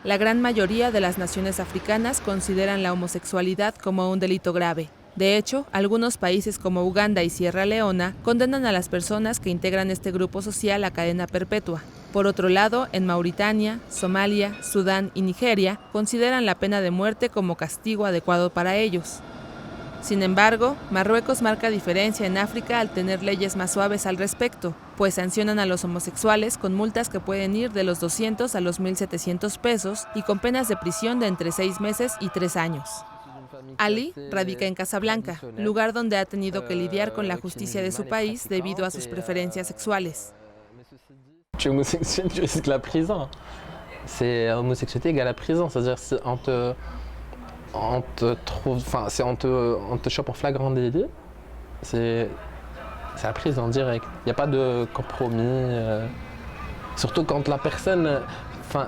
La gran mayoría de las naciones africanas consideran la homosexualidad como un delito grave. De hecho, algunos países como Uganda y Sierra Leona condenan a las personas que integran este grupo social a cadena perpetua. Por otro lado, en Mauritania, Somalia, Sudán y Nigeria consideran la pena de muerte como castigo adecuado para ellos. Sin embargo, Marruecos marca diferencia en África al tener leyes más suaves al respecto, pues sancionan a los homosexuales con multas que pueden ir de los 200 a los 1.700 pesos y con penas de prisión de entre 6 meses y 3 años. Ali radica en Casablanca, lugar donde ha tenido que lidiar con la justicia de su país debido a sus preferencias sexuales. Tu es homosexuel, tu risques la prison. C'est homosexualité égale la prison, c'est-à-dire si on te trouve, enfin si on te chope en flagrant délit, c'est la prison direct. Il n'y a pas de compromis. Surtout quand la personne, enfin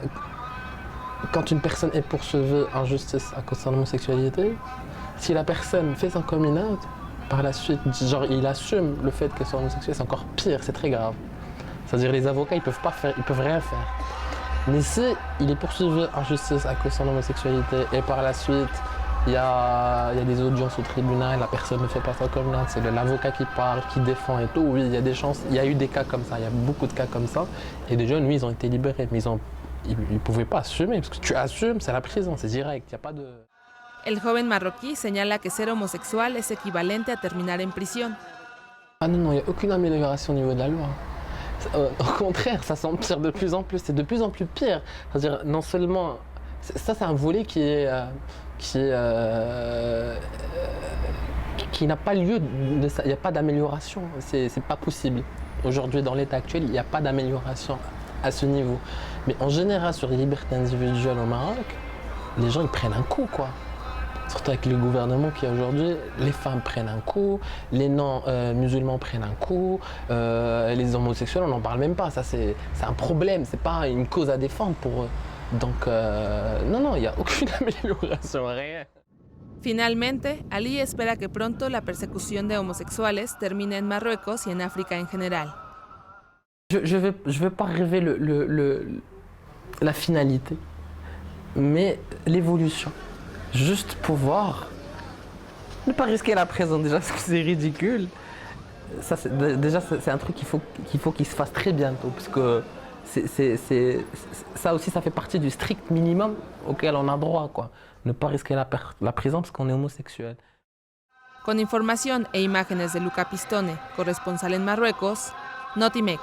quand une personne est poursuivie en justice à cause de son homosexualité, si la personne fait son coming out, par la suite, genre il assume le fait qu'elle soit homosexuelle, c'est encore pire, c'est très grave. C'est-à-dire les avocats, ils peuvent rien faire. Mais si il est poursuivi en justice à cause de son homosexualité et par la suite, il y a des audiences au tribunal, la personne ne fait pas son coming out, c'est l'avocat qui parle, qui défend et tout, oui, il y a des chances, il y a eu des cas comme ça, il y a beaucoup de cas comme ça, et des jeunes, oui, ils ont été libérés, mais ils ne pouvaient pas assumer, parce que tu assumes, c'est la prison, c'est direct, il n'y a pas de... El joven marroquí señala que ser homosexual es equivalente a terminar en prisión. Ah non, il n'y a aucune amélioration au niveau de la loi. Au contraire, ça s'empire de plus en plus, c'est de plus en plus pire. C'est-à-dire, non seulement, ça c'est un volet qui n'a pas lieu, il n'y a pas d'amélioration, c'est pas possible. Aujourd'hui, dans l'état actuel, il n'y a pas d'amélioration à ce niveau. Mais en général, sur les libertés individuelles au Maroc, les gens ils prennent un coup, quoi. Surtout avec le gouvernement qui est aujourd'hui, les femmes prennent un coup, les non-musulmans prennent un coup, les homosexuels, on n'en parle même pas. Ça, c'est un problème, c'est pas une cause à défendre pour eux. Donc, non, il n'y a aucune amélioration, rien. Finalmente, Ali espera que pronto la persecución de homosexuales termine en Marruecos y en África en general. Je vais pas rêver la finalité, mais l'évolution. Juste pouvoir ne pas risquer la prison, déjà parce que c'est ridicule. Ça, déjà, c'est un truc qu'il faut qu'il se fasse très bientôt, parce que ça aussi, ça fait partie du strict minimum auquel on a droit, quoi. Ne pas risquer la prison parce qu'on est homosexuel. Con información e imágenes de Luca Pistone, corresponsal en Marruecos, Notimex.